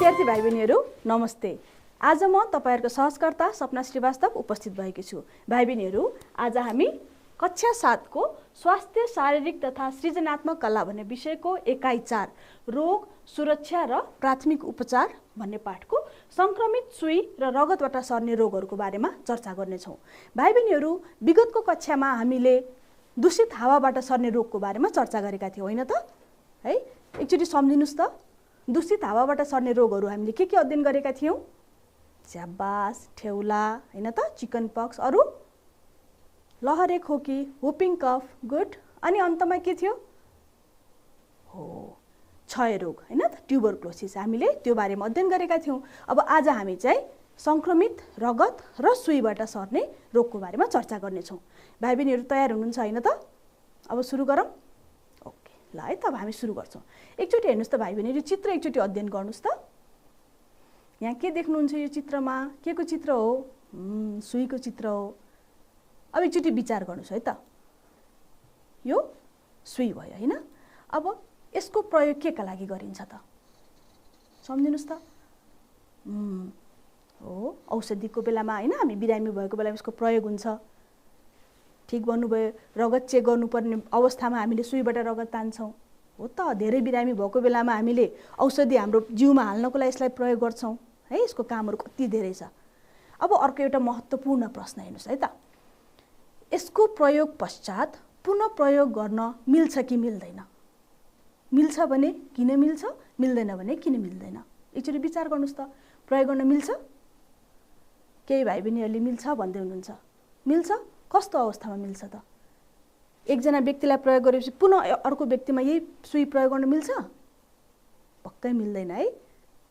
विद्यार्थी भाइ बहिनीहरू नमस्ते। आज म तपाईहरुको सहकर्ता सपना श्रीवास्तव उपस्थित भएकी छु। भाइ बहिनीहरू, आज हामी कक्षा 7 को स्वास्थ्य शारीरिक तथा सृजनात्मक कला भन्ने विषयको एकाइ 4 रोग सुरक्षा र प्राथमिक उपचार भन्ने पाठको संक्रमित सुई र रगतबाट सर्ने रोगहरूको बारेमा चर्चा गर्ने छौं। भाइ बहिनीहरू, विगतको कक्षामा हामीले दूषित हावाबाट सर्ने रोगको बारेमा चर्चा गरेका थियौं हैन त? है, एकचोटी सम्झिनुस् त। दूषित हावाबाट सर्ने रोगहरू हामीले के अध्ययन गरेका थियौं? स्याबास, ठेउला हैन त, चिकन पक्स, अरु लहरे खोकी, वुपिङ कफ, गुड। अनि अन्तमा के थियो? हो, क्षय रोग हैन त, ट्युबरक्लोसिस। हामीले त्यो बारेमा अध्ययन गरेका थियौं। अब आज हामी चाहिँ संक्रमित रगत र सुईबाट सर्ने रोगको बारेमा चर्चा गर्ने छौं। भाइ बहिनीहरू तयार हुनुहुन्छ हैन त? अब सुरु गरौँ। ओके, ल है त, अब हामी सुरु गर्छौं। एकचोटी हेर्नुस् त भाइ बहिनीहरू, चित्र एकचोटी अध्ययन गर्नुस् त। यहाँ के देख्नुहुन्छ यो चित्रमा? के को चित्र हो? सुईको चित्र हो। अब एकचोटी विचार गर्नुस् है त। यो सुई भयो हैन? अब यसको प्रयोग के का लागि गरिन्छ त? सम्झिनुस् त। हो, औषधिको बेलामा हैन, हामी बिरामी भएको बेलामा यसको प्रयोग हुन्छ। ठीक भन्नुभयो। रगत चेक गर्नुपर्ने अवस्थामा हामीले सुईबाट रगत तान्छौं। हो त, धेरै बिरामी भएको बेलामा हामीले औषधि हाम्रो जिउमा हाल्नको लागि यसलाई प्रयोग गर्छौं है। यसको कामहरु कति धेरै छ। अब अर्को एउटा महत्त्वपूर्ण प्रश्न हेर्नुस् है त। यसको प्रयोग पश्चात पुनः प्रयोग गर्न मिल्छ कि मिल्दैन? मिल्छ भने किन मिल्छ? मिल्दैन भने किन मिल्दैन? एकचोटी विचार गर्नुस् त। प्रयोग गर्न मिल्छ? केही भाइ बहिनीहरूले मिल्छ भन्दै हुनुहुन्छ। मिल्छ? कस्तो अवस्थामा मिल्छ त? एकजना व्यक्तिलाई प्रयोग गरेपछि पुनः अर्को व्यक्तिमा यही सुई प्रयोग गर्न मिल्छ? पक्कै मिल्दैन है।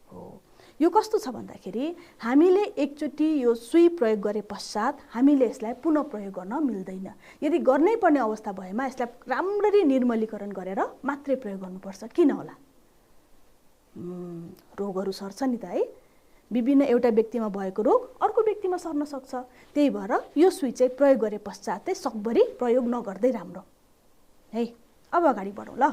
हो, यो कस्तो छ भन्दाखेरि हामीले एकचोटी यो सुई प्रयोग गरे पश्चात हामीले यसलाई पुनः प्रयोग गर्न मिल्दैन। यदि गर्नै पर्ने अवस्था भएमा यसलाई राम्ररी निर्मलीकरण गरेर मात्रै प्रयोग गर्नुपर्छ। किन होला? रोगहरू सर्छ नि त है। विभिन्न एउटा व्यक्तिमा भएको रोग अर्को व्यक्तिमा सर्न सक्छ। त्यही भएर यो सुई चाहिँ प्रयोग गरे पश्चातै सकभरि प्रयोग नगर्दै राम्रो है। अब अगाडि बढौँ ल।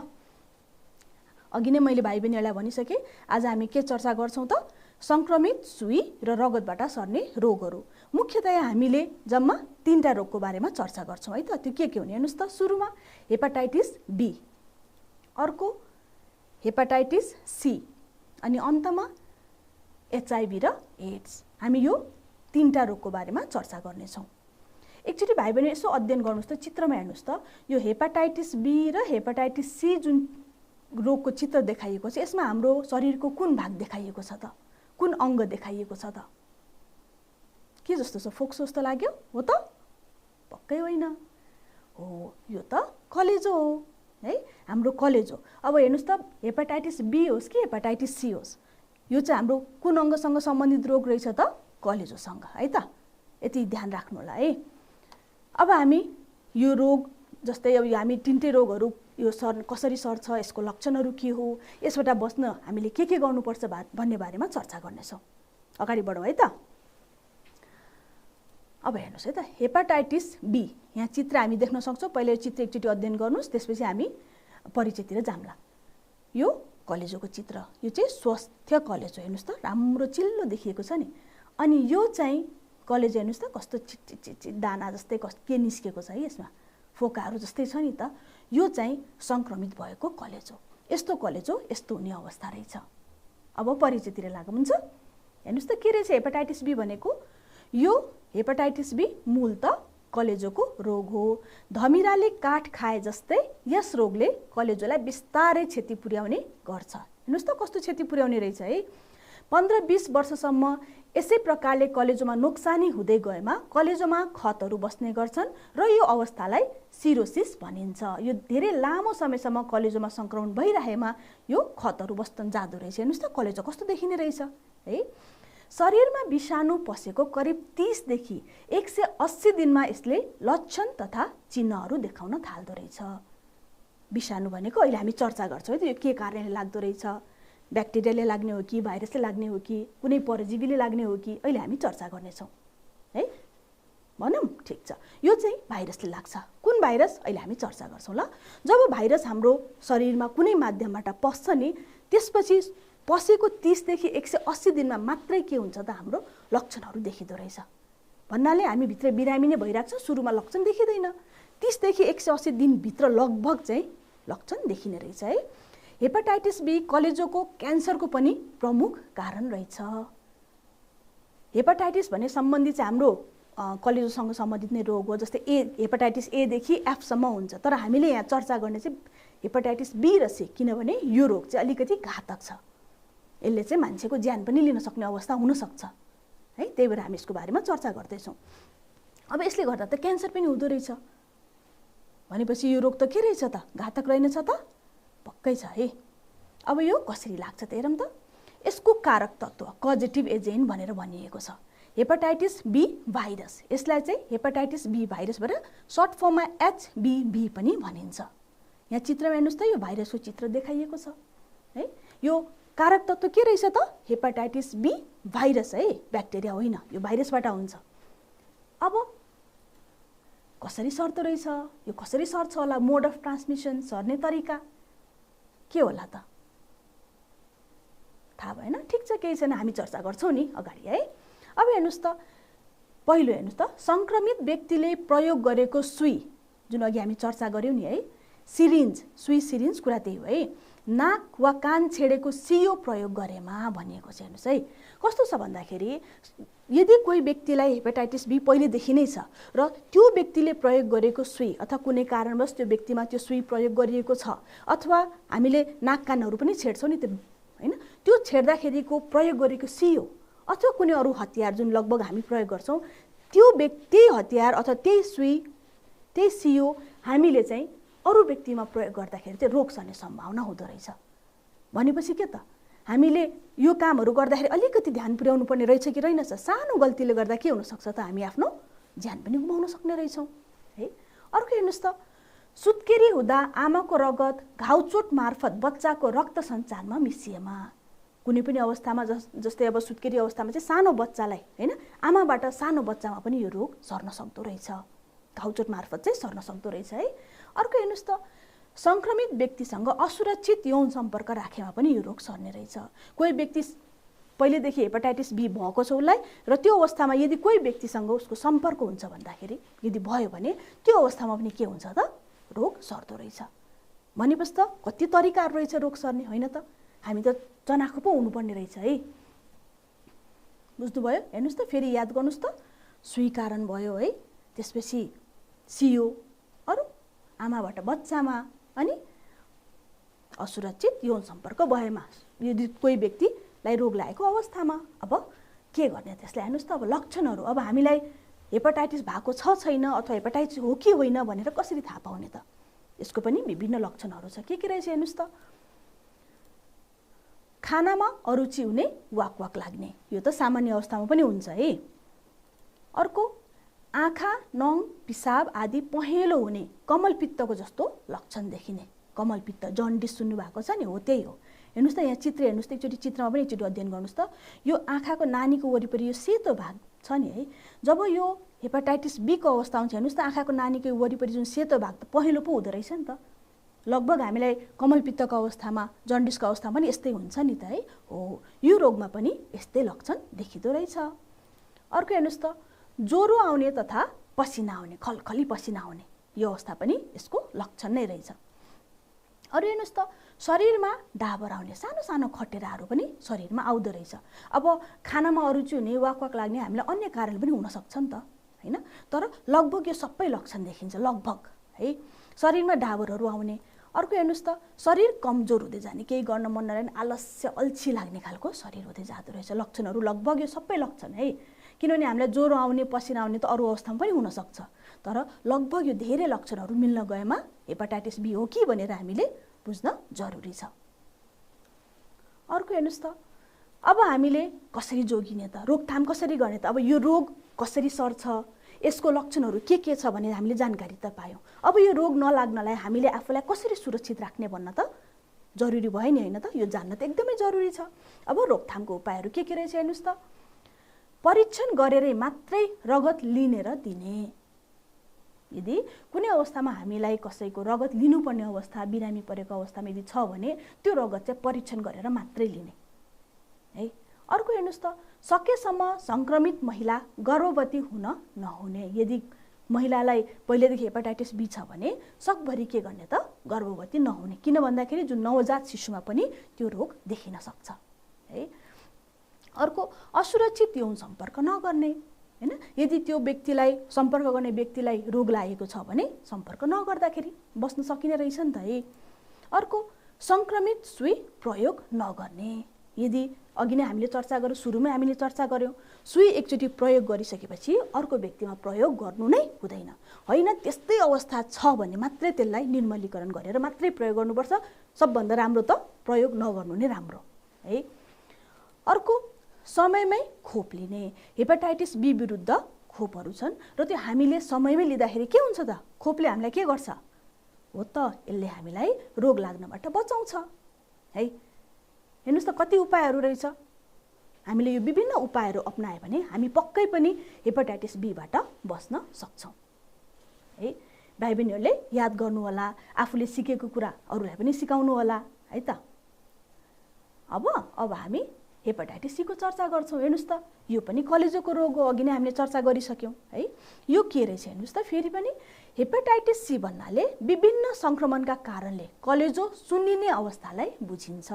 अघि नै मैले भाइ बहिनीहरूलाई भनिसके, आज हामी के चर्चा गर्छौं त? संक्रमित सुई र रगतबाट सर्ने रोगहरू। मुख्यतया हामीले जम्मा 3टा रोगको बारेमा चर्चा गर्छौं है त। त्यो के हुने हेर्नुस् त। सुरुमा हेपाटाइटिस बी, अर्को हेपाटाइटिस सी, अनि अन्तमा एचआईभी र एड्स। हामी यो 3टा रोगको बारेमा चर्चा गर्ने छौं। एकचोटी भाइ बहिनी यसो अध्ययन गर्नुस् त। चित्रमा हेर्नुस् त। यो हेपाटाइटिस बी र हेपाटाइटिस सी जुन रोगको चित्र देखाइएको छ, यसमा हाम्रो शरीरको कुन भाग देखाइएको छ त? कुन अंग देखाइएको छ त? के जस्तो छ? फोक्सो जस्तो लाग्यो? हो त? पक्कै होइन। हो, यो त कलेजो हो है, हाम्रो कलेजो। अब हेर्नुस् त, हेपाटाइटिस बी होस् कि हेपाटाइटिस सी होस्, यो चाहिँ हाम्रो कुन अंगसँग सम्बन्धित रोग रहेछ त? कलेजोसँग है त। यति ध्यान राख्नु होला है। अब हामी यो रोग जस्तै अब हामी 3टै रोगहरू यो कसरी सर्छ, यसको लक्षणहरू के हो, यसबाट बच्न हामीले के गर्नुपर्छ भन्ने बारेमा चर्चा गर्नेछौँ। अगाडि बढौँ है त। अब हेर्नुस् है त, हेपाटाइटिस बी। यहाँ चित्र हामी देख्न सक्छौँ। पहिला यो चित्र एकचोटी अध्ययन गर्नुस्, त्यसपछि हामी परिचयतिर जाम्ला। यो कलेजोको चित्र। यो चाहिँ स्वास्थ्य कलेजो। हेर्नुस् त, राम्रो चिल्लो देखिएको छ नि। अनि यो चाहिँ कलेजो हेर्नुस् त, कस्तो चिट दाना जस्तै के निस्केको छ है यसमा, फोकाहरू जस्तै छ नि त। यो चाहिँ संक्रमित भएको कलेजो। यस्तो कलेजो यस्तो हुने अवस्था रहेछ। अब परिचयतिर लागौँ। हुन्छ, हेर्नुस् त के रहेछ हेपाटाइटिस बी भनेको? यो हेपाटाइटिस बी मूल त कलेजोको रोग हो। धमिराले काठ खाए जस्तै यस रोगले कलेजोलाई बिस्तारै क्षति पुर्याउने गर्छ। हेर्नुस् त कस्तो क्षति पुर्याउने रहेछ है। 15-20 वर्षसम्म यसै प्रकारले कलेजोमा नोक्सानी हुँदै गएमा कलेजोमा खतहरू बस्ने गर्छन् र यो अवस्थालाई सिरोसिस भनिन्छ। यो धेरै लामो समयसम्म कलेजोमा संक्रमण भइरहेमा यो खतहरू बस्न जाँदो रहेछ। हेर्नुस् त कलेजो कस्तो देखिने रहेछ है। शरीरमा विषाणु पसेको करिब 30 देखि 180 दिनमा यसले लक्षण तथा चिन्हहरू देखाउन थाल्दो रहेछ। विषाणु भनेको अहिले हामी चर्चा गर्छौँ है, यो के कारणले लाग्दो रहेछ? ब्याक्टेरियाले लाग्ने हो कि भाइरसले लाग्ने हो कि कुनै परजीवीले लाग्ने हो कि अहिले हामी चर्चा गर्नेछौँ है। भनौँ, ठिक छ। यो चाहिँ भाइरसले लाग्छ। कुन भाइरस? अहिले हामी चर्चा गर्छौँ ल। जब भाइरस हाम्रो शरीरमा कुनै माध्यमबाट पस्छ नि, त्यसपछि पसेको 30 देखि 180 दिनमा मात्रै के हुन्छ त हाम्रो लक्षणहरू देखिँदो रहेछ। भन्नाले हामी भित्र बिरामी नै भइरहेको छ, सुरुमा लक्षण देखिँदैन, 30 देखि 180 दिनभित्र लगभग चाहिँ लक्षण देखिने रहेछ है। हेपाटाइटिस बी कलेजोको क्यान्सरको पनि प्रमुख कारण रहेछ। हेपाटाइटिस भने सम्बन्धी चाहिँ हाम्रो कलेजोसँग सम्बन्धित नै रोग हो। जस्तै हेपाटाइटिस ए देखि एफ सम्म हुन्छ, तर हामीले यहाँ चर्चा गर्ने चाहिँ हेपाटाइटिस बी र सी, किनभने यो रोग चाहिँ अलिकति घातक छ। यसले चाहिँ मान्छेको ज्यान पनि लिन सक्ने अवस्था हुनसक्छ है, त्यही भएर हामी यसको बारेमा चर्चा गर्दैछौँ। अब यसले गर्दा त क्यान्सर पनि हुँदो रहेछ भनेपछि यो रोग त के रहेछ त, घातक रहेनछ त? पक्कै छ है। अब यो कसरी लाग्छ त हेरौँ त। यसको कारक तत्त्व कजेटिभ एजेन्ट भनेर भनिएको छ हेपाटाइटिस बी भाइरस। यसलाई चाहिँ हेपाटाइटिस बी भाइरसबाट सर्ट फर्ममा HBV पनि भनिन्छ। यहाँ चित्रमा हेर्नुहोस् त, यो भाइरसको चित्र देखाइएको छ है। यो कारक तत्त्व के रहेछ त? हेपाटाइटिस बी भाइरस है, ब्याक्टेरिया होइन, यो भाइरसबाट हुन्छ। अब कसरी सर्दो रहेछ, यो कसरी सर्छ होला, मोड अफ ट्रान्समिसन, सर्ने तरिका के होला त? थाहा भएन? ठिक छ, केही छैन, हामी चर्चा गर्छौँ नि अगाडि है। अब हेर्नुहोस् त, पहिलो हेर्नुहोस् त, सङ्क्रमित व्यक्तिले प्रयोग गरेको सुई, जुन अघि हामी चर्चा गऱ्यौँ नि है, सिरिन्ज, सुई सिरिन्ज कुरा त्यही हो है। नाक वा कान छेडेको सियो प्रयोग गरेमा भनिएको छ। हेर्नुहोस् है, कस्तो छ भन्दाखेरि यदि कोही व्यक्तिलाई हेपाटाइटिस बी पहिलेदेखि नै छ र त्यो व्यक्तिले प्रयोग गरेको सुई अथवा कुनै कारणवश त्यो व्यक्तिमा त्यो सुई प्रयोग गरिएको छ, अथवा हामीले नाक कानहरू पनि छेड्छौँ नि, त्यो होइन, त्यो छेड्दाखेरिको प्रयोग गरेको सियो अथवा कुनै अरू हतियार जुन लगभग हामी प्रयोग गर्छौँ, त्यो व्यक्ति हतियार अथवा त्यही सुई त्यही सियो हामीले चाहिँ अरू व्यक्तिमा प्रयोग गर्दाखेरि चाहिँ रोग सर्ने सम्भावना हुँदो रहेछ। भनेपछि के त, हामीले यो कामहरू गर्दाखेरि अलिकति ध्यान पुर्याउनु पर्ने रहेछ कि रहेनछ? सानो गल्तीले गर्दा के हुनसक्छ त, हामी आफ्नो ज्यान पनि गुमाउन सक्ने रहेछौँ है। अर्को हेर्नुहोस् त, सुत्केरी हुँदा आमाको रगत घाउचोट मार्फत बच्चाको रक्त सञ्चारमा मिसिएमा, कुनै पनि अवस्थामा जस्तै अब सुत्केरी अवस्थामा चाहिँ सानो बच्चालाई होइन, आमाबाट सानो बच्चामा पनि यो रोग सर्न सक्दो रहेछ, घाउचोट मार्फत चाहिँ सर्न सक्दो रहेछ है। अर्को हेर्नुहोस् त, सङ्क्रमित व्यक्तिसँग असुरक्षित यौन सम्पर्क राखेमा पनि यो रोग सर्ने रहेछ। कोही व्यक्ति पहिलेदेखि हेपाटाइटिस बी भएको छ उसलाई, र त्यो अवस्थामा यदि कोही व्यक्तिसँग उसको सम्पर्क हुन्छ भन्दाखेरि यदि भयो भने त्यो अवस्थामा पनि के हुन्छ त, रोग सर्दो रहेछ। भनेपछि त कति तरिकाहरू रहेछ रोग सर्ने, होइन त? हामी त चनाखो पो हुनुपर्ने रहेछ है। बुझ्नुभयो? हेर्नुहोस् त, फेरि याद गर्नुहोस् त, सुई कारण भयो है, त्यसपछि सियो, अरू आमाबाट बच्चामा, अनि असुरक्षित यौन सम्पर्क भएमा, यदि कोही व्यक्तिलाई रोग लागेको अवस्थामा। अब के गर्ने त्यसलाई? हेर्नुहोस् त, अब लक्षणहरू, अब हामीलाई हेपाटाइटिस भएको छ छैन अथवा हेपाटाइटिस हो कि होइन भनेर कसरी थाहा पाउने त? यसको पनि विभिन्न लक्षणहरू छ। के रहेछ हेर्नुहोस् त, खानामा अरुचि हुने, वाक वाक लाग्ने, यो त सामान्य अवस्थामा पनि हुन्छ है। अर्को, आँखा, नङ, पिसाब आदि पहेँलो हुने, कमलपित्तको जस्तो लक्षण देखिने। कमलपित्त, जन्डिस सुन्नु भएको छ नि, हो त्यही हो। हेर्नुहोस् त, यहाँ चित्र हेर्नुहोस् त, एकचोटि चित्रमा पनि एकचोटि अध्ययन गर्नुहोस् त। यो आँखाको नानीको वरिपरि यो सेतो भाग छ नि है, जब यो हेपाटाइटिस बीको अवस्था हुन्छ, हेर्नुहोस् त, आँखाको नानीको वरिपरि जुन सेतो भाग त पहेँलो पो हुँदो रहेछ नि त। लगभग हामीलाई कमलपित्तको अवस्थामा, जन्डिसको अवस्थामा पनि यस्तै हुन्छ नि त है। हो, यो रोगमा पनि यस्तै लक्षण देखिँदो रहेछ। अर्को हेर्नुहोस् त, ज्वरो आउने तथा पसिना आउने, खलखली पसिना आउने, यो अवस्था पनि यसको लक्षण नै रहेछ। अरू हेर्नुहोस् त, शरीरमा डाबर आउने, सानो सानो खटेराहरू पनि शरीरमा आउँदो रहेछ। अब खानामा अरुचि हुने, वाक वाक लाग्ने हामीलाई अन्य कारण पनि हुनसक्छ नि त होइन, तर लगभग यो सबै लक्षण देखिन्छ लगभग है। शरीरमा डाबरहरू आउने। अर्को हेर्नुहोस् त, शरीर कमजोर हुँदै जाने, केही गर्न मन नलाग्ने, आलस्य अल्छी लाग्ने खालको शरीर हुँदै जाँदो रहेछ। लक्षणहरू लगभग यो सबै लक्षण है, किनभने हामीलाई ज्वरो आउने, पसिना आउने त अरू अवस्थामा पनि हुनसक्छ, तर लगभग यो धेरै लक्षणहरू मिल्न गएमा हेपाटाइटिस बी हो कि भनेर हामीले बुझ्न जरुरी छ। अर्को हेर्नुहोस् त, अब हामीले कसरी जोगिने त, रोकथाम कसरी गर्ने त? अब यो रोग कसरी सर्छ, यसको लक्षणहरू के छ भनेर हामीले जानकारी त पायौँ। अब यो रोग नलाग्नलाई हामीले आफूलाई कसरी सुरक्षित राख्ने भन्न त जरुरी भयो नि, होइन त? यो जान्न त एकदमै जरुरी छ। अब रोकथामको उपायहरू के रहेछ हेर्नुहोस् त, परीक्षण गरेरै मात्रै रगत लिने र दिने। यदि कुनै अवस्थामा हामीलाई कसैको रगत लिनुपर्ने अवस्था, बिरामी परेको अवस्थामा यदि छ भने त्यो रगत चाहिँ परीक्षण गरेर मात्रै लिने। अर्को हेर्नुहोस् त, सकेसम्म सङ्क्रमित महिला गर्भवती हुन नहुने। यदि महिलालाई पहिलेदेखि हेपाटाइटिस बी छ भने सकभरि के गर्ने त, गर्भवती नहुने। किन भन्दाखेरि जुन नवजात शिशुमा पनि त्यो रोग देखिन सक्छ है। अर्को असुरक्षित यौन सम्पर्क नगर्ने हैन। यदि त्यो व्यक्तिलाई सम्पर्क गर्ने व्यक्तिलाई रोग लागेको छ भने सम्पर्क नगर्दाखेरि बस्न सकिने रहेछ नि त है। अर्को सङ्क्रमित सुई प्रयोग नगर्ने। यदि अघि नै हामीले चर्चा गर्यौँ, सुरुमै हामीले चर्चा गर्यौँ, सुई एकचोटि प्रयोग गरिसकेपछि अर्को व्यक्तिमा प्रयोग गर्नु नै हुँदैन। होइन त्यस्तै अवस्था छ भने मात्रै त्यसलाई निर्मलीकरण गरेर मात्रै प्रयोग गर्नुपर्छ। सबभन्दा राम्रो त प्रयोग नगर्नु नै राम्रो है। अर्को समयमै खोप लिने। हेपाटाइटिस बी विरुद्ध खोपहरू छन् र त्यो हामीले समयमै लिँदाखेरि के हुन्छ त, खोपले हामीलाई के गर्छ हो त, यसले हामीलाई रोग लाग्नबाट बचाउँछ है। हेर्नुहोस् त कति उपायहरू रहेछ। हामीले यो विभिन्न उपायहरू अपनायो भने हामी पक्कै पनि हेपाटाइटिस बीबाट बस्न सक्छौँ है। भाइ बहिनीहरूले याद गर्नु होला, आफूले सिकेको कुरा अरूलाई पनि सिकाउनु होला है त। अब हामी हेपाटाइटिस सीको चर्चा गर्छौँ। हेर्नुहोस् त, यो पनि कलेजोको रोग हो, अघि नै हामीले चर्चा गरिसक्यौँ है। यो के रहेछ हेर्नुहोस् त, फेरि पनि हेपाटाइटिस सी भन्नाले विभिन्न सङ्क्रमणका कारणले कलेजो सुन्निने अवस्थालाई बुझिन्छ।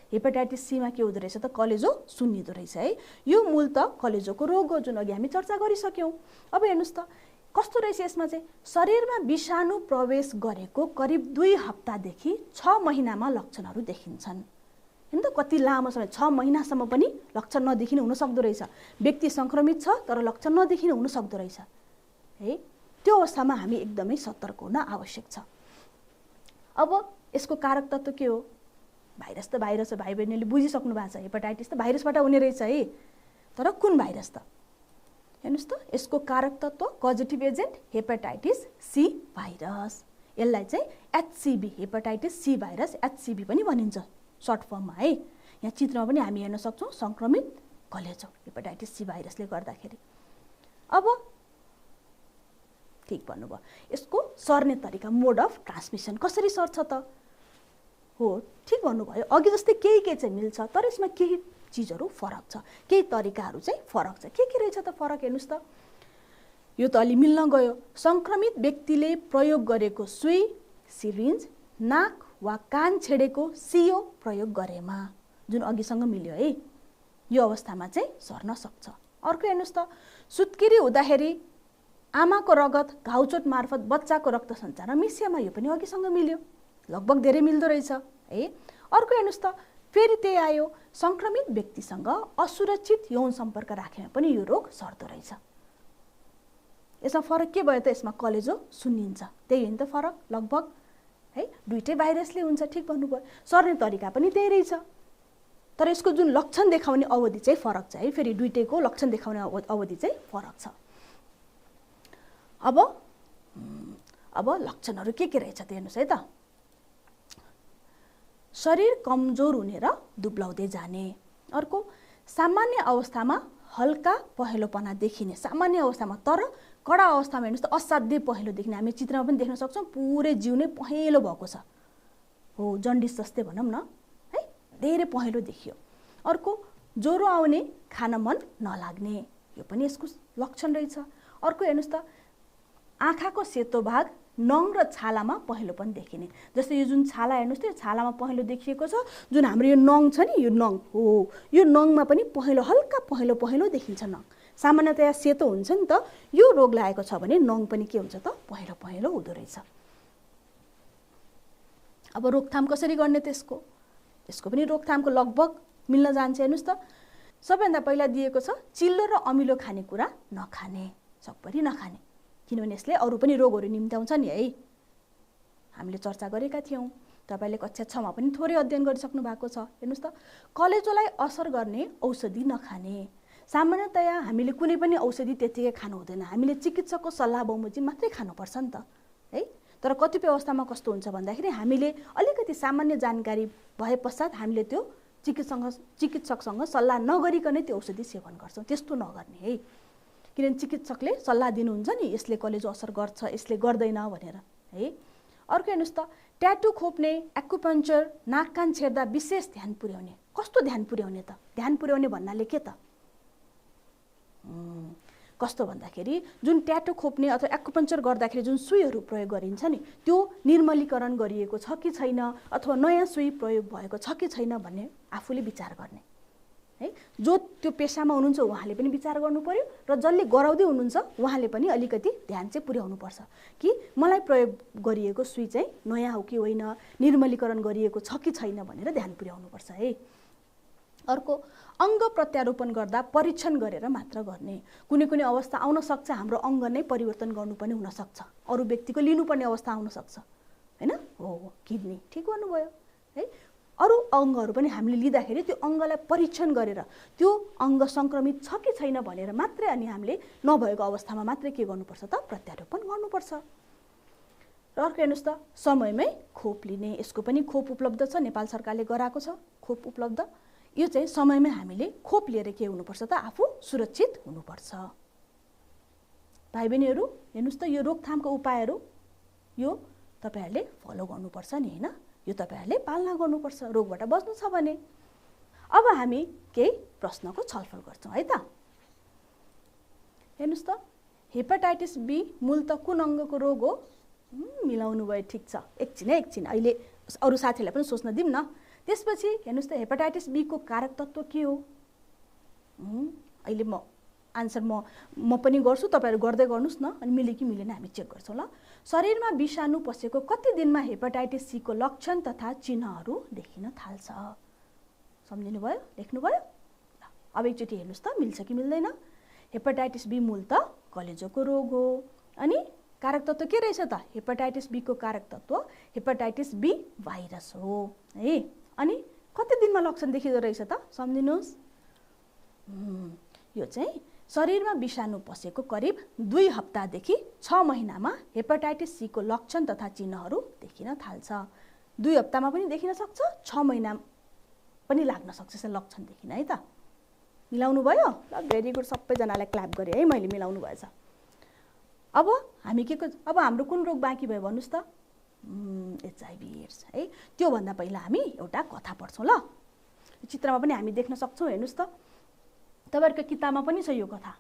हेपाटाइटिस सीमा के हुँदो रहेछ त, कलेजो सुन्निदो रहेछ है। यो मूलत कलेजोको रोग हो, जुन अघि हामी चर्चा गरिसक्यौँ। अब हेर्नुहोस् त कस्तो रहेछ यसमा चाहिँ, शरीरमा विषाणु प्रवेश गरेको करिब 2 हप्तादेखि 6 महिनामा लक्षणहरू देखिन्छन्। होइन त कति लामो समय, 6 महिनासम्म पनि लक्षण नदेखिने हुनसक्दो रहेछ। व्यक्ति सङ्क्रमित छ तर लक्षण नदेखिने हुनसक्दो रहेछ है। त्यो अवस्थामा हामी एकदमै सतर्क हुन आवश्यक छ। अब यसको कारक तत्त्व के हो, भाइरस त भाइरस हो, भाइ बहिनीले बुझिसक्नु भएको छ। हेपाटाइटिस त भाइरसबाट हुने रहेछ है। तर कुन भाइरस त, हेर्नुहोस् त, यसको कारक तत्त्व causative agent hepatitis C virus. यसलाई चाहिँ HCV, hepatitis C virus HCV पनि भनिन्छ सर्ट फर्ममा है। यहाँ चित्रमा पनि हामी हेर्न सक्छौँ सङ्क्रमित कलेजो हेपाटाइटिस सी भाइरसले गर्दाखेरि। अब ठिक भन्नुभयो, यसको सर्ने तरिका, मोड अफ ट्रान्समिसन कसरी सर्छ त, हो ठिक भन्नुभयो। अघि जस्तै केही चाहिँ मिल्छ, तर यसमा केही चिजहरू फरक छ, केही तरिकाहरू चाहिँ फरक छ। के रहेछ त फरक, हेर्नुहोस् त। यो त अलि मिल्न गयो। सङ्क्रमित व्यक्तिले प्रयोग गरेको सुई, सिरिन्ज, नाक वा कान छेडेको सियो प्रयोग गरेमा, जुन अघिसँग मिल्यो है, यो अवस्थामा चाहिँ सर्न सक्छ। अर्को हेर्नुहोस् त, सुत्केरी हुँदाखेरि आमाको रगत घाउचोट मार्फत बच्चाको रक्त सञ्चारमा मिसिएमा, यो पनि अघिसँग मिल्यो, लगभग धेरै मिल्दो रहेछ है। अर्को हेर्नुहोस् त, फेरि त्यही आयो, सङ्क्रमित व्यक्तिसँग असुरक्षित यौन सम्पर्क राखेमा पनि यो रोग सर्दो रहेछ। यसमा फरक के भयो त, यसमा कलेजो सुन्निन्छ, त्यही हो नि त फरक लगभग है। दुईटै भाइरसले हुन्छ, ठिक भन्नुभयो। सर्ने तरिका पनि त्यही रहेछ, तर यसको जुन लक्षण देखाउने अवधि चाहिँ फरक छ है। फेरि दुईटैको लक्षण देखाउने अवधि चाहिँ फरक छ। अब लक्षणहरू के रहेछ त हेर्नुहोस् है त। शरीर कमजोर हुने र दुब्लाउँदै जाने। अर्को सामान्य अवस्थामा हल्का पहेँलोपना देखिने, सामान्य अवस्थामा, तर कडा अवस्थामा हेर्नुहोस् त असाध्यै पहेँलो देखिने। हामी चित्रमा पनि देख्न सक्छौँ, पुरै जिउ नै पहेँलो भएको छ, हो जन्डिस जस्तै भनौँ न है, धेरै पहेँलो देखियो। अर्को ज्वरो आउने, खान मन नलाग्ने, यो पनि यसको लक्षण रहेछ। अर्को हेर्नुहोस् त, आँखाको सेतो भाग, नङ र छालामा पहेँलोपन देखिने। जस्तै यो जुन छाला हेर्नुहोस् त, यो छालामा पहेँलो देखिएको छ, जुन हाम्रो यो नङ छ नि, यो नङ हो, यो नङमा पनि पहेँलो, हल्का पहेँलो देखिन्छ। नङ सामान्यतया सेतो हुन्छ नि त, यो रोग लागेको छ भने नङ पनि के हुन्छ त, पहेँलो हुँदो रहेछ। अब रोकथाम कसरी गर्ने त यसको पनि रोकथामको लगभग मिल्न जान्छ। हेर्नुहोस् त, सबैभन्दा पहिला दिएको छ चिल्लो र अमिलो खानेकुरा नखाने, सकभरि नखाने, किनभने यसले अरू पनि रोगहरू निम्त्याउँछ नि है। हामीले चर्चा गरेका थियौँ, तपाईँले कक्षा 6 मा पनि थोरै अध्ययन गरिसक्नु भएको छ। हेर्नुहोस् त, कलेजोलाई असर गर्ने औषधि नखाने। सामान्यतया हामीले कुनै पनि औषधि त्यतिकै खानु हुँदैन, हामीले चिकित्सकको सल्लाह बमोजिम मात्रै खानुपर्छ नि त है। तर कतिपय अवस्थामा कस्तो हुन्छ भन्दाखेरि हामीले अलिकति सामान्य जानकारी भए पश्चात हामीले त्यो चिकित्सकसँग सल्लाह नगरिकनै त्यो औषधि सेवन गर्छौँ, त्यस्तो नगर्ने है। किनभने चिकित्सकले सल्लाह दिनुहुन्छ नि, यसले कलेजो असर गर्छ, यसले गर्दैन भनेर है। अर्को हेर्नुहोस् त, ट्याटु खोप्ने, एक्युपङ्क्चर, नाक कान छेड्दा विशेष ध्यान पुर्याउने। कस्तो ध्यान पुर्याउने त? ध्यान पुर्याउने भन्नाले के त? कस्तो भन्दाखेरि जुन ट्याटु खोप्ने अथवा एक्युपङ्क्चर गर्दाखेरि जुन सुईहरू प्रयोग गरिन्छ नि, त्यो निर्मलीकरण गरिएको छ कि छैन अथवा नयाँ सुई प्रयोग भएको छ कि छैन भन्ने आफूले विचार गर्ने है। जो त्यो पेसामा हुनुहुन्छ उहाँले पनि विचार गर्नु पर्यो र जसले गराउँदै हुनुहुन्छ उहाँले पनि अलिकति ध्यान चाहिँ पुर्याउनु पर्छ कि मलाई प्रयोग गरिएको सुई चाहिँ नयाँ हो कि होइन, निर्मलीकरण गरिएको छ कि छैन भनेर ध्यान पुर्याउनु पर्छ है। अर्को, अङ्ग प्रत्यारोपण गर्दा परीक्षण गरेर मात्र गर्ने। कुनै कुनै अवस्था आउन सक्छ हाम्रो अङ्ग नै परिवर्तन गर्नुपर्ने हुनसक्छ, अरू व्यक्तिको लिनुपर्ने अवस्था आउन सक्छ होइन। हो किडनी ठिक भन्नुभयो है। अरू अङ्गहरू पनि हामीले लिँदाखेरि त्यो अङ्गलाई परीक्षण गरेर त्यो अङ्ग सङ्क्रमित छ कि छैन भनेर मात्रै अनि हामीले नभएको अवस्थामा मात्रै के गर्नुपर्छ त? प्रत्यारोपण गर्नुपर्छ। र अर्को हेर्नुहोस् त, समयमै खोप लिने। यसको पनि खोप उपलब्ध छ, नेपाल सरकारले गराएको छ खोप उपलब्ध। यो चाहिँ समयमै हामीले खोप लिएर के हुनुपर्छ त? आफू सुरक्षित हुनुपर्छ। भाइ बहिनीहरू हेर्नुहोस् त, यो रोकथामको उपायहरू यो तपाईँहरूले फलो गर्नुपर्छ नि होइन, यो तपाईँहरूले पालना गर्नुपर्छ रोगबाट बच्नु छ भने। अब हामी केही प्रश्नको छलफल गर्छौँ है त। हेर्नुहोस् त, हेपाटाइटिस बी मूलतः कुन अङ्गको रोग हो? मिलाउनु भयो, ठिक छ। एकछिन अहिले अरू साथीहरूलाई पनि सोच्न दिउँ न। त्यसपछि हेर्नुहोस् त, हेपाटाइटिस बी को कारक तत्त्व के हो? अहिले आन्सर म पनि गर्छु, तपाईँहरू गर्दै गर्नुहोस् न, अनि मिल्यो कि मिलेन हामी चेक गर्छौँ ल। शरीरमा विषाणु पसेको कति दिनमा हेपाटाइटिस सी को लक्षण तथा चिन्हहरू देखिन थाल्छ? सम्झिनुभयो? लेख्नुभयो? अब एकचोटि हेर्नुहोस् त, मिल्छ कि मिल्दैन? हेपाटाइटिस बी मूलतः कलेजोको रोग हो। अनि कारक तत्त्व के रहेछ त? हेपाटाइटिस बी को कारक तत्त्व हेपाटाइटिस बी भाइरस हो है। अनि कति दिनमा लक्षण देखिँदो रहेछ त? सम्झिनुहोस्। यो चाहिँ शरीरमा विषाणु पसेको करिब 2 हप्तादेखि 6 महिनामा हेपाटाइटिस सी को लक्षण तथा चिन्हहरू देखिन थाल्छ। 2 हप्तामा पनि देखिन सक्छ, 6 महिना पनि लाग्न सक्छ लक्षण देखिन है त। मिलाउनु भयो? ल भेरी गुड, सबैजनालाई क्ल्याप गरेँ है मैले, मिलाउनु भएछ। अब हामी के अब हाम्रो कुन रोग बाँकी भयो भन्नुहोस् त? एचआइभी एड्स है। त्योभन्दा पहिला हामी एउटा कथा पढ्छौँ ल। चित्रमा पनि हामी देख्न सक्छौँ, हेर्नुहोस् त, तपाईँहरूको किताबमा पनि छ यो कथा,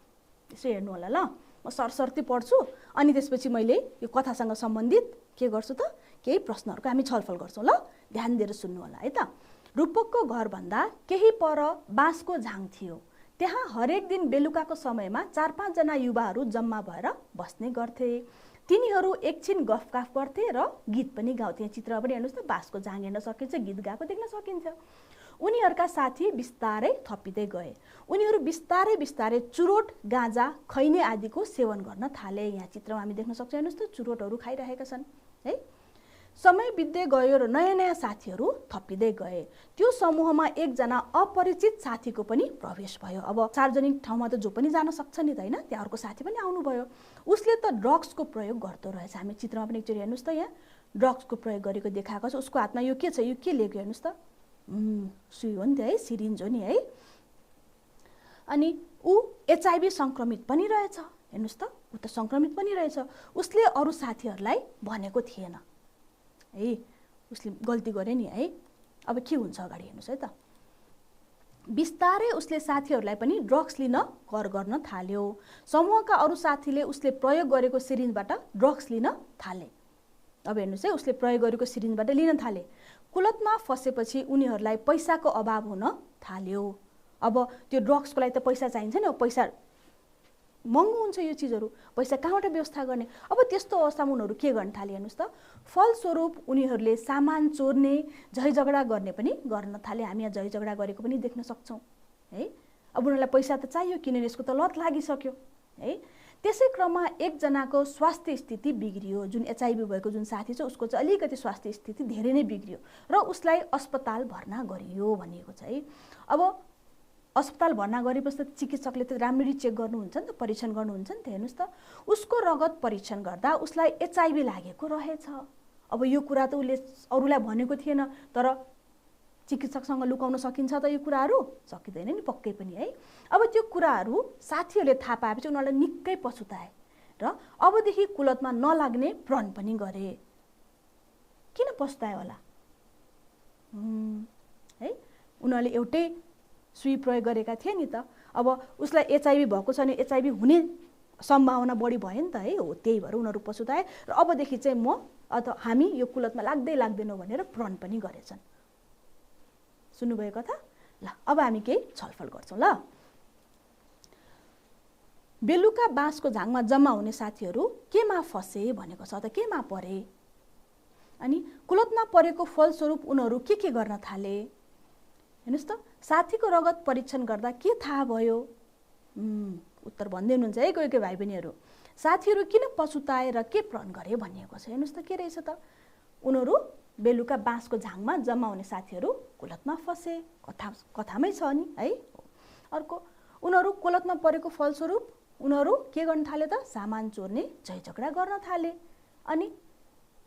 यसो हेर्नु होला ल। म सरसर्ती पढ्छु अनि त्यसपछि मैले यो कथासँग सम्बन्धित के गर्छु त? केही प्रश्नहरूको हामी छलफल गर्छौँ ल। ध्यान दिएर सुन्नु होला है त। रूपकको घरभन्दा केही पर बाँसको झाङ थियो। त्यहाँ हरेक दिन बेलुकाको समयमा 4-5 जना युवाहरू जम्मा भएर बस्ने गर्थे। तिनीहरू एकछिन गफगाफ गर्थे र गीत पनि गाउँथे। चित्रमा पनि हेर्नुहोस् त, बाँसको झाङ हेर्न सकिन्छ, गीत गाएको देख्न सकिन्छ। उनीहरूका साथी बिस्तारै थपिँदै गए। उनीहरू बिस्तारै चुरोट, गाँजा, खैनी आदिको सेवन गर्न थाले। यहाँ चित्रमा हामी देख्न सक्छौँ, हेर्नुहोस् त, चुरोटहरू खाइरहेका छन् है। समय बित्दै गयो र नयाँ साथीहरू थपिँदै गए। त्यो समूहमा एकजना अपरिचित साथीको पनि प्रवेश भयो। अब सार्वजनिक ठाउँमा त जो पनि जान सक्छ नि त होइन, त्यहाँ अर्को साथी पनि आउनुभयो। उसले त ड्रग्सको प्रयोग गर्दो रहेछ। हामी चित्रमा पनि एकचोटि हेर्नुहोस् त, यहाँ ड्रग्सको प्रयोग गरेको देखाएको छ। उसको हातमा यो के छ? यो के लिएको हेर्नुहोस् त? सुई हो नि त है, सिरिन्ज हो नि है। अनि ऊ एचआइभी सङ्क्रमित पनि रहेछ। हेर्नुहोस् त, ऊ त सङ्क्रमित पनि रहेछ। उसले अरू साथीहरूलाई भनेको थिएन है, उसले गल्ती गरे नि है। अब के हुन्छ अगाडि हेर्नुहोस् है त। बिस्तारै उसले साथीहरूलाई पनि ड्रग्स लिन कर गर्न थाल्यो। समूहका अरू साथीले उसले प्रयोग गरेको सिरिन्जबाट ड्रग्स लिन थाले। अब हेर्नुहोस् है, उसले प्रयोग गरेको सिरिन्जबाट लिन थाले। कुलतमा फसेपछि उनीहरूलाई पैसाको अभाव हुन थाल्यो। अब त्यो ड्रग्सको लागि त पैसा चाहिन्छ नि, पैसा महँगो हुन्छ यो चिजहरू, पैसा कहाँबाट व्यवस्था गर्ने? अब त्यस्तो अवस्थामा उनीहरू के गर्न थाले हेर्नुहोस् त। फलस्वरूप उनीहरूले सामान चोर्ने, झैझगडा गर्ने पनि गर्न थाले। हामी यहाँ झैझगडा गरेको पनि देख्न सक्छौँ है। अब उनीहरूलाई पैसा त चाहियो, किनभने यसको त लत लागिसक्यो है। त्यसै क्रममा एकजनाको स्वास्थ्य स्थिति बिग्रियो। जुन एचआइभी भएको जुन साथी छ उसको चाहिँ अलिकति स्वास्थ्य स्थिति धेरै नै बिग्रियो र उसलाई अस्पताल भर्ना गरियो भनिएको छ है। अब अस्पताल भर्ना गरेपछि त चिकित्सकले त राम्ररी चेक गर्नुहुन्छ नि त, परीक्षण गर्नुहुन्छ नि त। हेर्नुहोस् त, उसको रगत परीक्षण गर्दा उसलाई एचआइभी लागेको रहेछ। अब यो कुरा त उसले अरूलाई भनेको थिएन, तर चिकित्सकसँग लुकाउन सकिन्छ त यो कुराहरू? सकिँदैन नि पक्कै पनि है। अब त्यो कुराहरू साथीहरूले थाहा पाएपछि उनीहरूलाई निकै पछुताए र अबदेखि कुलतमा नलाग्ने प्रण पनि गरे। किन पछुतायो होला है उनीहरूले एउटै सुई प्रयोग गरेका थिए नि त अब उसलाई एचआईभी भएको छ भने एचआईभी हुने सम्भावना बढी भयो नि त है हो त्यही भएर उनीहरू पछुताए र अबदेखि चाहिँ म अथवा हामी यो कुलतमा लाग्दैनौँ भनेर प्रण पनि गरेछन् सुन्नुभयो कथा ल अब हामी केही छलफल गर्छौँ ल बेलुका बाँसको झाङमा जम्मा हुने साथीहरू केमा फसे भनेको छ त केमा परे अनि कुलतमा परेको फलस्वरूप उनीहरू के गर्न थाले हेर्नुस् त साथीको रगत परीक्षण गर्दा के थाहा भयो उत्तर भन्दै हुनुहुन्छ है कोही भाइ बहिनीहरू साथीहरू किन पछुताए र के प्रण गरे भनिएको छ हेर्नुस् त के रहेछ त उनीहरू बेलुका बाँसको झाङमा जम्मा हुने साथीहरू कुलतमा फसे कथामै छ नि है अर्को उनीहरू कुलतमा परेको फलस्वरूप उनीहरू के गर्न थाले त सामान चोर्ने झैझगडा गर्न थाले अनि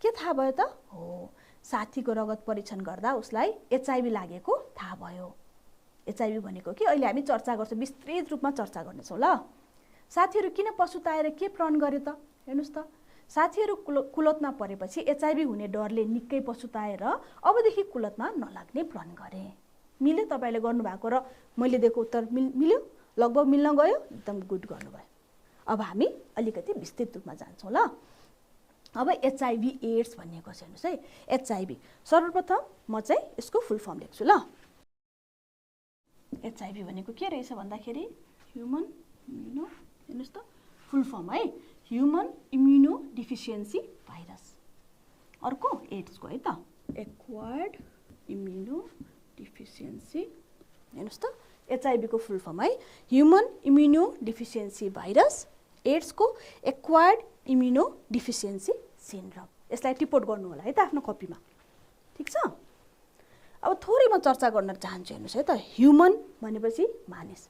के थाहा भयो त हो साथीको रगत परीक्षण गर्दा उसलाई एचआईभी लागेको थाहा भयो एचआईभी भनेको कि अहिले हामी चर्चा गर्छौँ विस्तृत रूपमा चर्चा गर्नेछौँ ल साथीहरू किन पछुताएर के प्रण गरे त हेर्नुस् त साथीहरू कुलतमा परेपछि एचआईभी हुने डरले निकै पछुताएर अबदेखि कुलतमा नलाग्ने प्रण गरे मिल्यो तपाईले गर्नुभएको र मैले दिएको उत्तर मिल्यो लगभग मिल्न गयो एकदम गुड गर्नुभयो अब हामी अलिकति विस्तृत रूपमा जान्छौँ ल अब एचआईभी एड्स भनिएको छ हेर्नुस् है एचआईभी सर्वप्रथम म चाहिँ यसको फुल फर्म लेख्छु ल एचआईभी भनेको के रहेछ भन्दाखेरि ह्युमन इम्युनो हेर्नुस् त फुल फर्म है ह्युमन इम्युनो डिफिसियन्सी भाइरस अर्को एड्सको है त एक्वायर्ड इम्युनो डिफिसियन्सी हेर्नुस् त एचआईभी को फुल फर्म है ह्युमन इम्युनो डिफिसियन्सी भाइरस एड्सको एक्वायर्ड इम्युनो डिफिसियन्सी सिन्ड्रोम यसलाई टिपोट गर्नु होला है त आफ्नो कपीमा ठीक छ अब थोरै म चर्चा गर्न चाहन्छु हेर्नुस् है त ह्युमन भनेपछि मानिस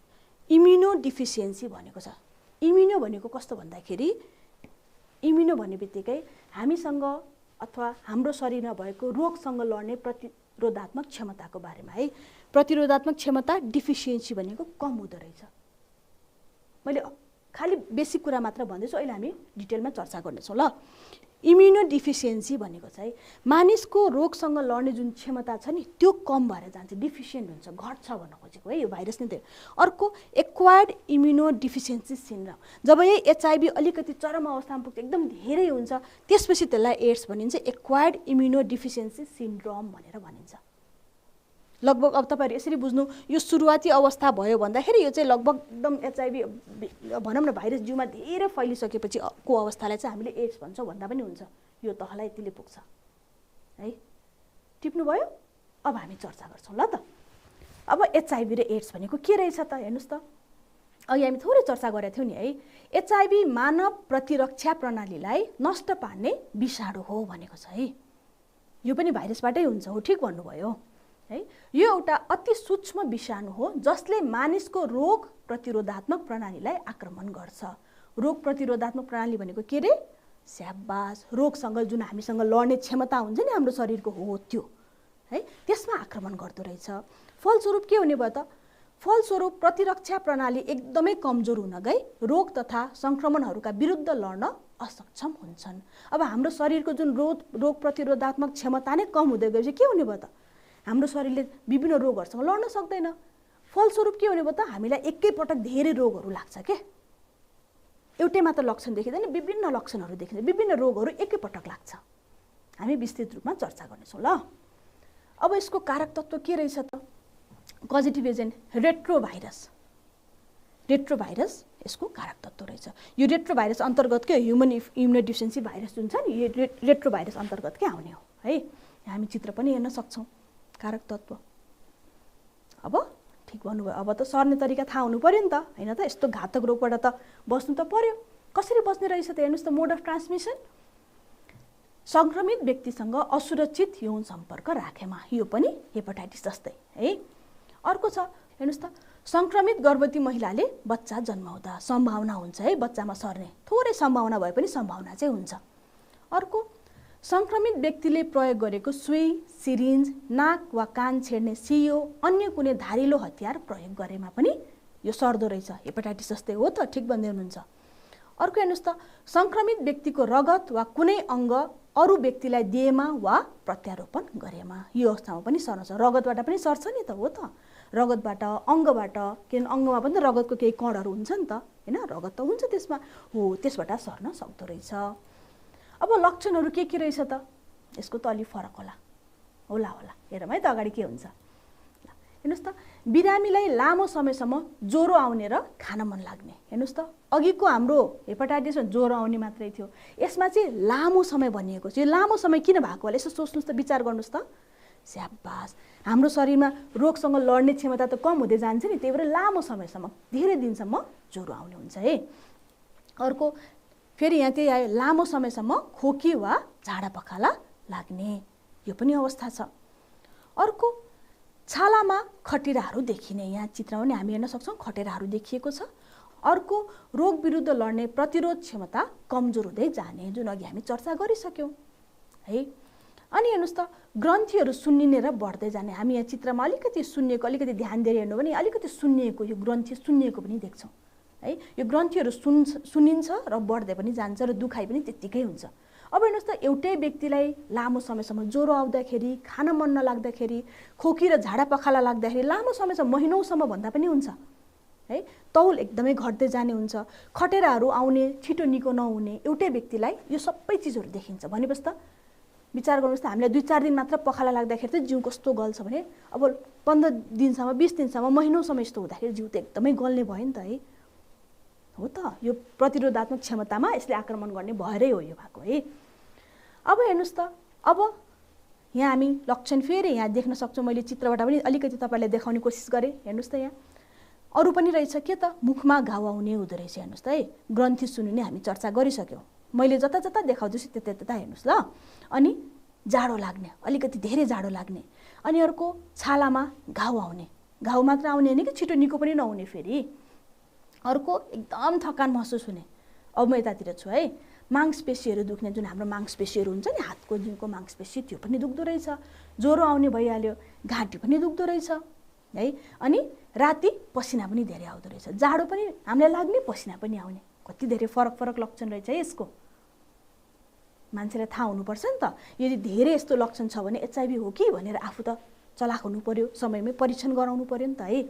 इम्युनो डिफिसियन्सी भनेको छ इम्युनो भनेको कस्तो भन्दाखेरि इम्युनो भन्ने बित्तिकै हामीसँग अथवा हाम्रो शरीरमा भएको रोगसँग लड्ने प्रतिरोधात्मक क्षमताको बारेमा है प्रतिरोधात्मक क्षमता डिफिसियन्सी भनेको कम हुँदो रहेछ मैले खाली बेसिक कुरा मात्र भन्दैछु अहिले हामी डिटेलमा चर्चा गर्नेछौँ ल इम्युनो डिफिसियन्सी भनेको चाहिँ मानिसको रोगसँग लड्ने जुन क्षमता छ नि त्यो कम भएर जान्छ डिफिसियन्ट हुन्छ घट्छ भन्न खोजेको है यो भाइरस नै थियो अर्को एक्वायर्ड इम्युनो डिफिसियन्सी सिन्ड्रोम जब यही एचआईभी अलिकति चरम अवस्थामा पुग्छ एकदम धेरै हुन्छ त्यसपछि त्यसलाई एड्स भनिन्छ एक्वायर्ड इम्युनो डिफिसियन्सी सिन्ड्रोम भनेर भनिन्छ लगभग अब तपाईहरु यसरी बुझ्नु यो सुरुवाती अवस्था भयो भन्दाखेरि यो चाहिँ लगभग एकदम एचआईभी भनौं न भाइरस जिउमा धेरै फैलिसकेपछि को अवस्थालाई चाहिँ हामीले एड्स भन्छौं भन्दा पनि हुन्छ यो तहलाई यतिले पुग्छ है टिप्नु भयो अब हामी चर्चा गर्छौं ल त अब एचआईभी र एड्स भनेको के रहेछ त हेर्नुस् त अघि हामी थोरै चर्चा गरेका थियौं नि है एचआईभी मानव प्रतिरक्षा प्रणालीलाई नष्ट पार्ने विषाणु हो भनेको छ है यो पनि भाइरसबाटै हुन्छ हो ठीक भन्नुभयो है यो एउटा अति सूक्ष्म विषाणु हो जसले मानिसको रोग प्रतिरोधात्मक प्रणालीलाई आक्रमण गर्छ रोग प्रतिरोधात्मक प्रणाली भनेको के रे स्याबास रोगसँग जुन हामीसँग लड्ने क्षमता हुन्छ नि हाम्रो शरीरको हो त्यो है त्यसमा आक्रमण गर्दो रहेछ फलस्वरूप के हुने भयो त फलस्वरूप प्रतिरक्षा प्रणाली एकदमै कमजोर हुन गई रोग तथा संक्रमणहरूका विरुद्ध लड्न असक्षम हुन्छन् अब हाम्रो शरीरको जुन रोग प्रतिरोधात्मक क्षमता नै कम हुँदै गएपछि के हुने भयो त हाम्रो शरीरले विभिन्न रोगहरुसँग लड्न सक्दैन फलस्वरूप के हुने भयो त हामीलाई एकैपटक धेरै रोगहरु लाग्छ के एउटै मात्र लक्षण देखिदैन विभिन्न लक्षणहरु देखिन्छ विभिन्न रोगहरु एकैपटक लाग्छ हामी विस्तृत रूपमा चर्चा गर्नेछौं ल अब यसको कारक तत्व के रहेछ त कजेटिभ एजेन्ट रेट्रोभाइरस यसको कारक तत्व रहेछ यो रेट्रोभाइरस अन्तर्गतकै ह्युमन इम्युनोडिफिसियन्सी भाइरस जुन छ नि यो रेट्रोभाइरस अन्तर्गतकै आउने हो है हामी चित्र पनि हेर्न सक्छौं कारक तत्व अब ठीक भन्नुभयो अब त सर्ने तरिका थाहा हुनु पर्यो नि त हैन त यस्तो घातक रोगबाट त बस्नु त पर्यो कसरी बस्ने रहेछ त हेर्नुस् त मोड अफ ट्रान्समिसन संक्रमित व्यक्तिसँग असुरक्षित यौन सम्पर्क राखेमा यो पनि हेपाटाइटिस जस्तै है अर्को छ हेर्नुस् त संक्रमित गर्भवती महिलाले बच्चा जन्माउँदा सम्भावना हुन्छ है बच्चामा सर्ने थोरै सम्भावना भए पनि सम्भावना चाहिँ हुन्छ अर्को संक्रमित व्यक्तिले प्रयोग गरेको सुई सिरिन्ज नाक वा कान छेड्ने सियो अन्य कुनै धारिलो हतियार प्रयोग गरेमा पनि यो सर्दो रहेछ हेपाटाइटिस जस्तै हो त ठीक भन्दै हुनुहुन्छ अर्को हेर्नुहोस् त, सङ्क्रमित व्यक्तिको रगत वा कुनै अङ्ग अरू व्यक्तिलाई दिएमा वा प्रत्यारोपण गरेमा, यो अवस्थामा पनि सर्न सक्छ। रगतबाट पनि सर्छ नि त, हो त, रगतबाट, अङ्गबाट, किनभने अङ्गमा पनि त रगतको केही कणहरू हुन्छ नि त, होइन, रगत त हुन्छ त्यसमा, हो, त्यसबाट सर्न सक्दो रहेछ। अब लक्षणहरू के रहेछ त, यसको त अलि फरक होला, हेरौँ है त अगाडि के हुन्छ। हेर्नुहोस् त, बिरामीलाई लामो समयसम्म ज्वरो आउने र खान मन लाग्ने। हेर्नुहोस् त, अघिको हाम्रो हेपाटाइटिसमा ज्वरो आउने मात्रै थियो, यसमा चाहिँ लामो समय भनिएको छ। यो लामो समय किन भएको होला, यसो सोच्नुहोस् त, विचार गर्नुहोस् त। स्याबास, हाम्रो शरीरमा रोगसँग लड्ने क्षमता त कम हुँदै जान्छ नि, त्यही भएर लामो समयसम्म, धेरै दिनसम्म ज्वरो आउने हुन्छ है। अर्को फेरि यहाँ त्यही आयो, लामो समयसम्म खोकी वा झाडा पखाला लाग्ने, यो पनि अवस्था छ। अर्को छालामा खटिराहरू देखिने, यहाँ चित्रमा पनि हामी हेर्न सक्छौँ खटिराहरू देखिएको छ। अर्को रोग विरुद्ध लड्ने प्रतिरोध क्षमता कमजोर हुँदै जाने, जुन अघि हामी चर्चा गरिसक्यौँ है। अनि हेर्नुहोस् त, ग्रन्थीहरू सुन्निने र बढ्दै जाने, हामी यहाँ चित्रमा अलिकति सुन्निएको, अलिकति ध्यान दिएर हेर्नु भने अलिकति सुन्निएको, यो ग्रन्थी सुन्निएको पनि देख्छौँ है। यो ग्रन्थीहरू सुनिन्छ र बढ्दै पनि जान्छ र दुखाइ पनि त्यत्तिकै हुन्छ। अब हेर्नुहोस् त, एउटै व्यक्तिलाई लामो समयसम्म ज्वरो आउँदाखेरि, खान मन नलाग्दाखेरि, खोकी र झाडा पखाला लाग्दाखेरि, लामो समयसम्म महिनौसम्म भन्दा पनि हुन्छ है, तौल एकदमै घट्दै जाने हुन्छ, खटेराहरू आउने, छिटो निको नहुने, एउटै व्यक्तिलाई यो सबै चिजहरू देखिन्छ भनेपछि त विचार गर्नुहोस् त, हामीलाई 2-4 दिन मात्र पखाला लाग्दाखेरि त जिउ कस्तो गल्छ भने, अब 15 दिनसम्म, 20 दिनसम्म, महिनौसम्म यस्तो हुँदाखेरि जिउ त एकदमै गल्ने भयो नि त है, हो त। यो प्रतिरोधात्मक क्षमतामा यसले आक्रमण गर्ने भएरै हो यो भएको है। अब हेर्नुहोस् त, अब यहाँ हामी लक्षण फेरि यहाँ देख्न सक्छौँ, मैले चित्रबाट पनि अलिकति तपाईँलाई देखाउने कोसिस गरेँ। हेर्नुहोस् त, यहाँ अरू पनि रहेछ के त, मुखमा घाउ आउने हुँदो रहेछ। हेर्नुहोस् त है, ग्रन्थी सुनिने हामी चर्चा गरिसक्यौँ, मैले जता जता देखाउँदैछु त्यता हेर्नुहोस् ल। अनि जाडो लाग्ने, अलिकति धेरै जाडो लाग्ने, अनि अर्को छालामा घाउ आउने, घाउ मात्र आउने होइन कि छिटो निको पनि नहुने फेरि। अर्को एकदम थकान महसुस हुने, अब म यतातिर छु है, मांसपेशीहरू दुख्ने, जुन हाम्रो मांसपेशीहरू हुन्छ नि, हातको जिउको मांसपेशी, त्यो पनि दुख्दो रहेछ। ज्वरो आउने भइहाल्यो, घाँटी पनि दुख्दो रहेछ है। अनि राति पसिना पनि धेरै आउँदो रहेछ, जाडो पनि हामीलाई लाग्ने, पसिना पनि आउने, कति धेरै फरक लक्षण रहेछ है यसको। मान्छेलाई थाहा हुनुपर्छ नि त, यदि धेरै यस्तो लक्षण छ भने एचआइभी हो कि भनेर आफू त चलाक हुनु पर्यो, समयमै परीक्षण गराउनु पर्यो नि त है।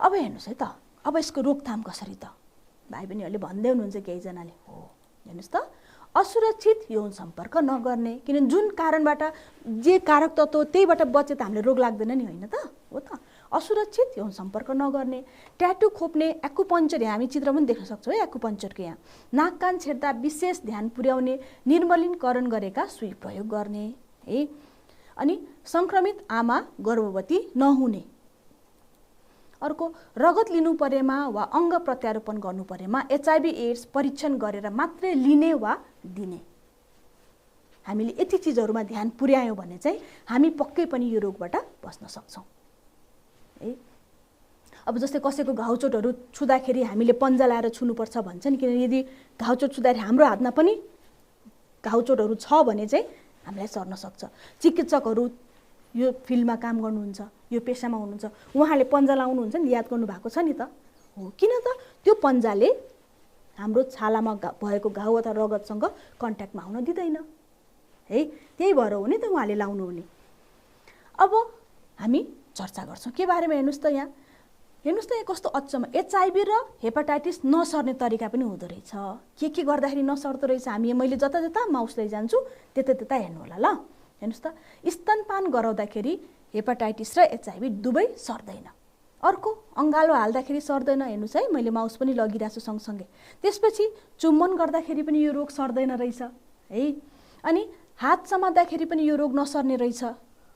अब हेर्नुहोस् है त, अब यसको रोकथाम कसरी त, भाइ बहिनीहरूले भन्दै हुनुहुन्छ केहीजनाले, हो हेर्नुहोस् त, असुरक्षित यौन सम्पर्क नगर्ने, किनभने जुन कारणबाट, जे कारक तत्त्व त्यहीबाट बचे त हामीलाई रोग लाग्दैन नि, होइन त, हो त। असुरक्षित यौन सम्पर्क नगर्ने, ट्याटु खोप्ने, एक्युपङ्क्चर, यहाँ हामी चित्र पनि देख्न सक्छौँ है एक्युपङ्क्चरको, यहाँ नाक कान छेड्दा विशेष ध्यान पुर्याउने, निर्मलीकरण गरेका सुई प्रयोग गर्ने है। अनि सङ्क्रमित आमा गर्भवती नहुने। अर्को रगत लिनु परेमा वा अङ्ग प्रत्यारोपण गर्नु परेमा एचआइभी एड्स परीक्षण गरेर मात्रै लिने वा दिने। हामीले यति चिजहरूमा ध्यान पुर्यायौँ भने चाहिँ हामी पक्कै पनि यो रोगबाट बच्न सक्छौँ है। अब जस्तै कसैको घाउचोटहरू छुँदाखेरि हामीले पन्जा लाएर छुनुपर्छ भन्छ नि, किनभने यदि घाउचोट छुँदाखेरि हाम्रो हातमा पनि घाउचोटहरू छ भने चाहिँ हामीलाई सर्न सक्छ। चिकित्सकहरू यो फिल्डमा काम गर्नुहुन्छ, यो पेसामा हुनुहुन्छ, उहाँले पन्जा लाउनुहुन्छ नि, याद गर्नु भएको छ नि त, हो किन त, त्यो पन्जाले हाम्रो छालामा भएको घाउ अथवा रगतसँग कन्ट्याक्टमा आउन दिँदैन है, त्यही भएर हो नि त उहाँले लाउनु हुने। अब हामी चर्चा गर्छौँ के बारेमा, हेर्नुहोस् त, यहाँ हेर्नुहोस् त, यहाँ कस्तो अचम्म, एचआइभी र हेपाटाइटिस नसर्ने तरिका पनि हुँदो रहेछ। के गर्दाखेरि नसर्दो रहेछ, हामी मैले जता जता माउस लैजान्छु त्यता हेर्नु होला ल। हेर्नुहोस् त, स्तनपान गराउँदाखेरि हेपाटाइटिस र एचआइभी दुवै सर्दैन। अर्को अङ्गालो हाल्दाखेरि सर्दैन, हेर्नुहोस् है, मैले माउस पनि लगिरहेको छु सँगसँगै। त्यसपछि चुम्बन गर्दाखेरि पनि यो रोग सर्दैन रहेछ है। अनि हात समात्दाखेरि पनि यो रोग नसर्ने रहेछ।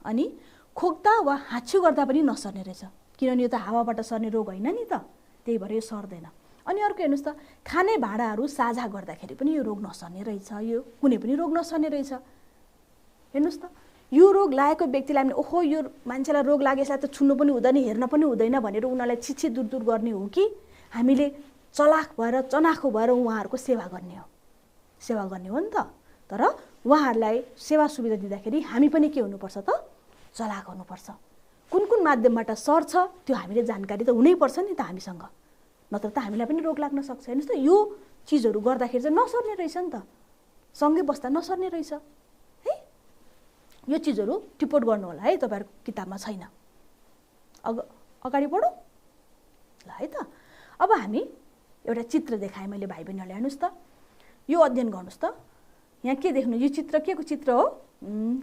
अनि खोक्दा वा हाँच्छु गर्दा पनि नसर्ने रहेछ, किनभने यो त हावाबाट सर्ने रोग होइन नि त, त्यही भएर यो सर्दैन। अनि अर्को हेर्नुहोस् त, खाने भाँडाहरू साझा गर्दाखेरि पनि यो रोग नसर्ने रहेछ, यो कुनै पनि रोग नसर्ने रहेछ। हेर्नुहोस् त, यो रोग लागेको व्यक्तिलाई हामीले ओहो यो मान्छेलाई रोग लागेसलाई त छुन्नु पनि हुँदैन, हेर्न पनि हुँदैन भनेर उनीहरूलाई छिछि दूर गर्ने हो कि हामीले चलाक भएर चनाखो भएर उहाँहरूको सेवा गर्ने हो, सेवा गर्ने हो नि त। तर उहाँहरूलाई सेवा सुविधा दिँदाखेरि हामी पनि के हुनुपर्छ त, चलाक हुनुपर्छ। कुन माध्यमबाट सर्छ त्यो हामीले जानकारी त हुनैपर्छ नि त हामीसँग, नत्र त हामीलाई पनि रोग लाग्न सक्छ। हेर्नुहोस् त, यो चिजहरू गर्दाखेरि चाहिँ नसर्ने रहेछ नि त, सँगै बस्दा नसर्ने रहेछ है। यो चिजहरू टिपोट गर्नु होला है, तपाईँहरूको किताबमा छैन। अगाडि बढौँ ल है त। अब हामी एउटा चित्र देखाएँ मैले भाइ बहिनीहरूले, हेर्नुहोस् त, यो अध्ययन गर्नुहोस् त। यहाँ के देख्नु, यो चित्र के को चित्र हो?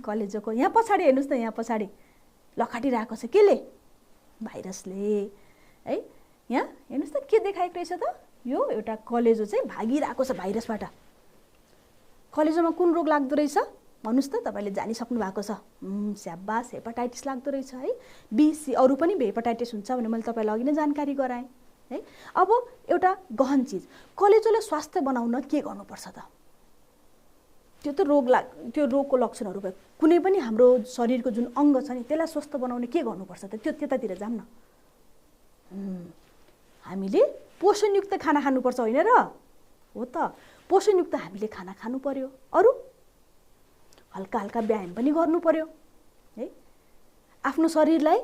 कलेजोको। यहाँ पछाडि हेर्नुहोस् त, यहाँ पछाडि लखाटिरहेको छ केले? भाइरसले है। यहाँ हेर्नुहोस् त के देखाएको रहेछ त, यो एउटा कलेजो चाहिँ भागिरहेको छ भाइरसबाट। कलेजोमा कुन रोग लाग्दो रहेछ भन्नुहोस् त, तपाईँले जानिसक्नु भएको छ। स्याबास, हेपाटाइटिस लाग्दो रहेछ है। बीसी अरू पनि हेपाटाइटिस हुन्छ भने मैले तपाईँलाई अघि नै जानकारी गराएँ है। अब एउटा गहन चिज, कलेजोलाई स्वास्थ्य बनाउन के गर्नुपर्छ त? त्यो त त्यो रोगको लक्षणहरू भयो। कुनै पनि हाम्रो शरीरको जुन अङ्ग छ नि त्यसलाई स्वस्थ बनाउने के गर्नुपर्छ त? त्यो त्यतातिर जाऊँ न। हामीले पोषणयुक्त खाना खानुपर्छ होइन र? हो त, पोषणयुक्त हामीले खाना खानु पर्यो। अरू हल्का हल्का व्यायाम पनि गर्नु पर्यो है। आफ्नो शरीरलाई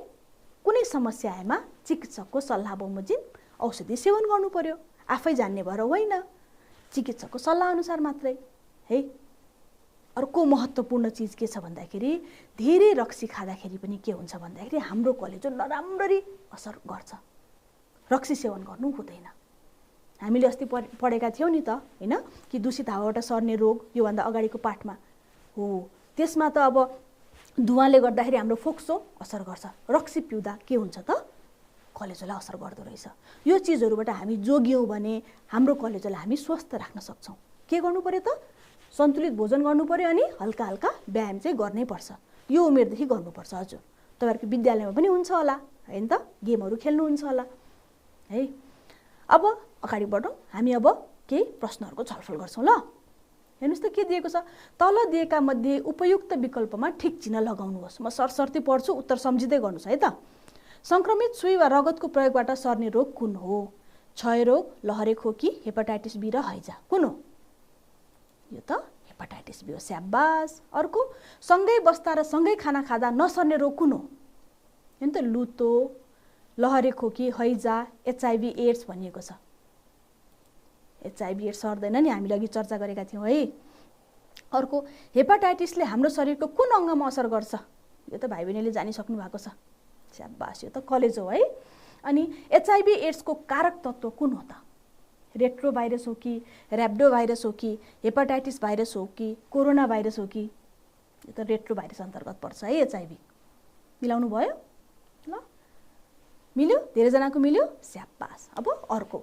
कुनै समस्या आएमा चिकित्सकको सल्लाह बमोजिम औषधि सेवन गर्नु पर्यो। आफै जान्ने भएर होइन, चिकित्सकको सल्लाह अनुसार मात्रै है। अर्को महत्त्वपूर्ण चिज के छ भन्दाखेरि, धेरै रक्सी खाँदाखेरि पनि के हुन्छ भन्दाखेरि हाम्रो कलेजो नराम्ररी असर गर्छ। रक्सी सेवन गर्नु हुँदैन। हामीले अस्ति पढेका थियौँ नि त होइन, कि दूषित हावाबाट सर्ने रोग, योभन्दा अगाडिको पाठमा हो। त्यसमा त अब धुवाले गर्दाखेरि हाम्रो फोक्सो असर गर्छ। रक्सी पिउँदा के हुन्छ त? कलेजोलाई असर गर्दो रहेछ। यो चिजहरूबाट हामी जोगियौँ भने हाम्रो कलेजोलाई हामी स्वस्थ राख्न सक्छौँ। के गर्नु पर्यो त? सन्तुलित भोजन गर्नु पर्यो अनि हल्का हल्का व्यायाम चाहिँ गर्नै पर्छ। यो उमेरदेखि गर्नुपर्छ। हजुर, तपाईँहरूको विद्यालयमा पनि हुन्छ होला होइन त, गेमहरू खेल्नुहुन्छ होला है। अब अगाडि बढौँ, हामी अब केही प्रश्नहरूको छलफल गर्छौँ ल। हेर्नुहोस् त के दिएको छ, तल दिएका मध्ये उपयुक्त विकल्पमा ठिक चिन्ह लगाउनुहोस्। म सरसर्ती पढ्छु, उत्तर सम्झिँदै गर्नुहोस् है त। सङ्क्रमित सुई वा रगतको प्रयोगबाट सर्ने रोग कुन हो? क्षयरोग, लहरे खोकी, हेपाटाइटिस बी र हैजा। कुन हो? यो त हेपाटाइटिस बी हो। स्याबास। अर्को, सँगै बस्दा र सँगै खाना खाँदा नसर्ने रोग कुन हो? होइन त, लुतो, लहरे खोकी, हैजा, एचआइभी एड्स भनिएको छ। एचआइभी एड्स सर्दैन नि, हामीले अघि चर्चा गरेका थियौँ है। अर्को, हेपाटाइटिसले हाम्रो शरीरको कुन अङ्गमा असर गर्छ? यो त भाइ बहिनीले जानिसक्नु भएको छ। स्याबास, यो त कलेज हो है। अनि एचआइभी एड्सको कारक तत्त्व कुन हो त? रेट्रो भाइरस हो कि, ऱ्याब्डो भाइरस हो कि, हेपाटाइटिस भाइरस हो कि, कोरोना भाइरस हो कि? यो त रेट्रो भाइरस अन्तर्गत पर्छ है एचआइभी। मिलाउनु भयो ल? मिल्यो? धेरैजनाको मिल्यो? स्याबास। अब अर्को,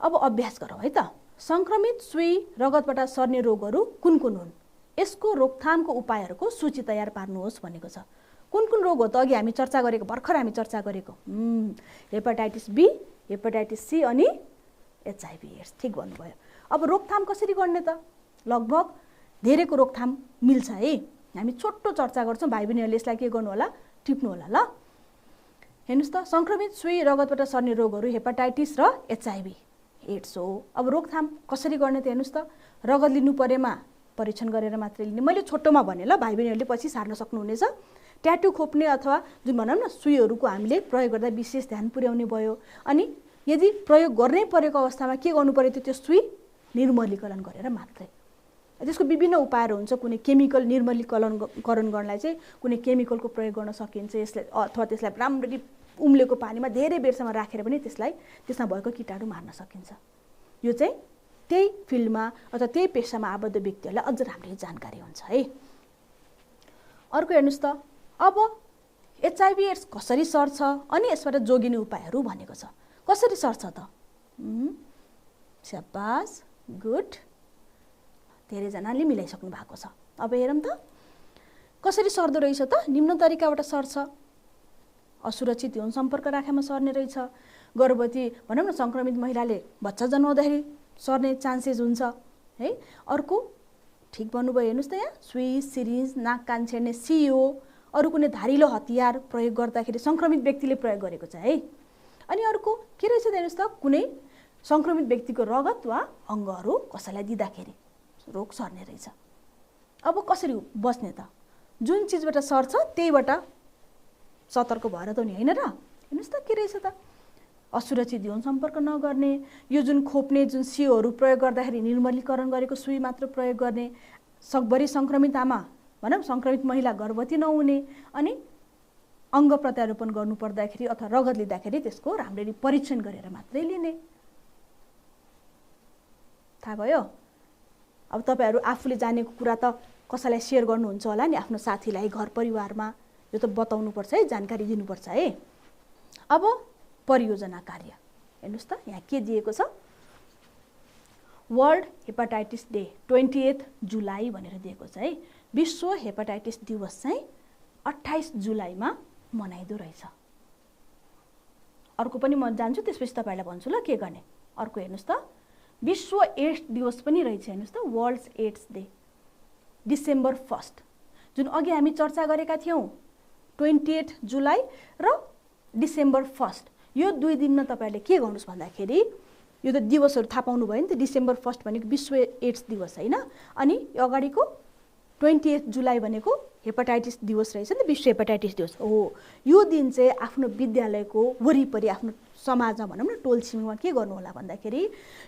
अब अभ्यास गरौँ है त। सङ्क्रमित सुई रगतबाट सर्ने रोगहरू कुन कुन हुन्? यसको रोकथामको उपायहरूको सूची तयार पार्नुहोस् भनेको छ। कुन कुन रोग हो त? अघि हामी चर्चा गरेको, भर्खर हामी चर्चा गरेको हेपाटाइटिस बी, हेपाटाइटिस सी अनि एचआइभी एड्स। ठिक भन्नुभयो। अब रोकथाम कसरी गर्ने त? लगभग धेरैको रोकथाम मिल्छ है। हामी छोटो चर्चा गर्छौँ, भाइ बहिनीहरूले यसलाई के गर्नु होला? टिप्नु होला ल। हेर्नुहोस् त, सङ्क्रमित सुई रगतबाट सर्ने रोगहरू हेपाटाइटिस र एचआइभी एड्स हो। अब रोकथाम कसरी गर्ने त? हेर्नुहोस् त, रगत लिनु परेमा परीक्षण गरेर मात्रै लिने। मैले छोटोमा भने ल, भाइ बहिनीहरूले पछि सार्न सक्नुहुनेछ। ट्याटु खोप्ने अथवा जुन भनौँ न सुईहरूको हामीले प्रयोग गर्दा विशेष ध्यान पुर्याउने भयो। अनि यदि प्रयोग गर्नै परेको अवस्थामा के गर्नु पर्यो त? त्यो सुई निर्मलीकरण गरेर मात्रै। त्यसको विभिन्न उपायहरू हुन्छ। कुनै केमिकल निर्मलीकरण गर्नलाई चाहिँ कुनै केमिकलको प्रयोग गर्न सकिन्छ यसलाई, अथवा त्यसलाई राम्ररी उम्लेको पानीमा धेरै बेरसम्म राखेर पनि त्यसमा भएको कीटाणु मार्न सकिन्छ। यो चाहिँ त्यही फिल्डमा अथवा त्यही पेसामा आबद्ध व्यक्तिहरूलाई अझ राम्ररी जानकारी हुन्छ है। अर्को हेर्नुहोस् त, अब एचआइभी एड्स कसरी सर्छ अनि यसबाट जोगिने उपायहरू भनेको छ। कसरी सर्छ त? स्याबास, गुड। धेरैजनाले मिलाइसक्नु भएको छ। अब हेरौँ त कसरी सर्दो रहेछ त? निम्न तरिकाबाट सर्छ। असुरक्षित यौन सम्पर्क राखेमा सर्ने रहेछ। गर्भवती भनौँ न सङ्क्रमित महिलाले बच्चा जन्माउँदाखेरि सर्ने चान्सेस हुन्छ है। अर्को, ठिक भन्नुभयो। हेर्नुहोस् त, यहाँ सुई, सिरिन्ज, नाक कान छेड्ने सियो, अरू कुनै धारिलो हतियार प्रयोग गर्दाखेरि सङ्क्रमित व्यक्तिले प्रयोग गरेको छ है। अनि अर्को के रहेछ त? हेर्नुहोस् त, कुनै सङ्क्रमित व्यक्तिको रगत वा अङ्गहरू कसैलाई दिँदाखेरि रोग सर्ने रहेछ। अब कसरी बस्ने त? जुन चिजबाट सर्छ त्यहीबाट सतर्क भएर त नि होइन र? हेर्नुहोस् त के रहेछ त? असुरक्षित यौन सम्पर्क नगर्ने, यो जुन खोप्ने जुन सियोहरू प्रयोग गर्दाखेरि निर्मलीकरण गरेको सुई मात्र प्रयोग गर्ने, सकभरी सङ्क्रमित आमा भनौँ सङ्क्रमित महिला गर्भवती नहुने, अनि अङ्ग प्रत्यारोपण गर्नु पर्दाखेरि अथवा रगत लिँदाखेरि त्यसको राम्ररी परीक्षण गरेर मात्रै लिने। थाहा भयो? अब तपाईहरू आफूले जानेको कुरा त कसैलाई सेयर गर्नुहुन्छ होला नि, आफ्नो साथीलाई, घर परिवारमा, यो त बताउनुपर्छ है, जानकारी दिनुपर्छ है। अब परियोजना कार्य हेर्नुहोस् त, यहाँ के दिएको छ, वर्ल्ड हेपाटाइटिस डे 28 जुलाई भनेर दिएको छ है। विश्व हेपाटाइटिस दिवस चाहिँ 28 जुलाईमा मनाइदो रहेछ। अर्को पनि म जान्छु, त्यसपछि तपाईँलाई भन्छु ल के गर्ने। अर्को हेर्नुहोस् त, विश्व एड्स दिवस पनि रहेछ। हेर्नुहोस् त, वर्ल्ड एड्स डे डिसेम्बर 1, जुन अघि हामी चर्चा गरेका थियौँ 28 जुलाई र डिसेम्बर 1, यो 2 दिनमा तपाईँहरूले के गर्नुहोस् भन्दाखेरि, यो त दिवसहरू थाहा पाउनु भयो नि त। डिसेम्बर 1 भनेको विश्व एड्स दिवस होइन, अनि यो अगाडिको 28 जुलाई भनेको हेपाटाइटिस दिवस रहेछ नि, विश्व हेपाटाइटिस दिवस हो। यो दिन चाहिँ आफ्नो विद्यालयको वरिपरि, आफ्नो समाजमा भनौँ न, टोल छिमेकमा के गर्नु होला भन्दाखेरि,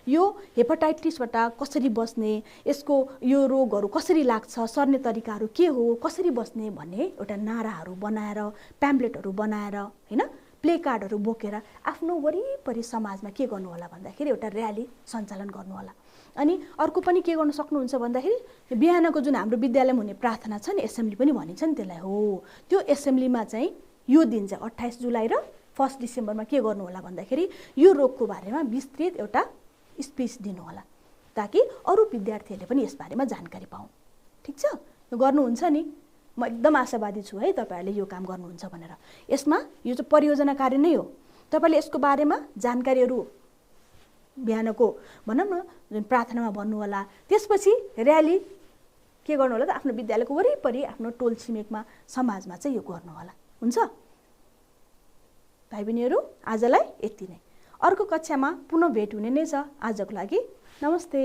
यो हेपाटाइटिसबाट कसरी बस्ने, यसको यो रोगहरू कसरी लाग्छ, सर्ने तरिकाहरू के हो, कसरी बस्ने भन्ने एउटा नाराहरू बनाएर, प्याम्पलेटहरू बनाएर होइन, प्ले कार्डहरू बोकेर आफ्नो वरिपरि समाजमा के गर्नु होला भन्दाखेरि एउटा र्याली सञ्चालन गर्नु होला। अनि अर्को पनि के गर्न सक्नुहुन्छ भन्दाखेरि, बिहानको जुन हाम्रो विद्यालयमा हुने प्रार्थना छ नि, एसेम्ब्ली पनि भनिन्छ नि त्यसलाई, हो त्यो एसेम्ब्लीमा चाहिँ यो दिन चाहिँ 28 जुलाई र 1 डिसेम्बरमा के गर्नु होला भन्दाखेरि, यो रोगको बारेमा विस्तृत एउटा स्पिच दिनु होला, ताकि अरू विद्यार्थीहरूले पनि यसबारेमा जानकारी पाउन्। ठिक छ, यो गर्नुहुन्छ नि, म एकदम आशावादी छु है तपाईँहरूले यो काम गर्नुहुन्छ भनेर। यसमा यो चाहिँ परियोजना कार्य नै हो। तपाईँले यसको बारेमा जानकारीहरू बिहानको भनौँ न जुन प्रार्थनामा भन्नु होला, त्यसपछि र्याली के गर्नु होला त, आफ्नो विद्यालयको वरिपरि, आफ्नो टोल छिमेकमा, समाजमा चाहिँ यो गर्नु होला। हुन्छ भाइ बहिनीहरू, आजलाई यति नै। अर्को कक्षामा पुनः भेट हुने नै छ। आजको लागि नमस्ते।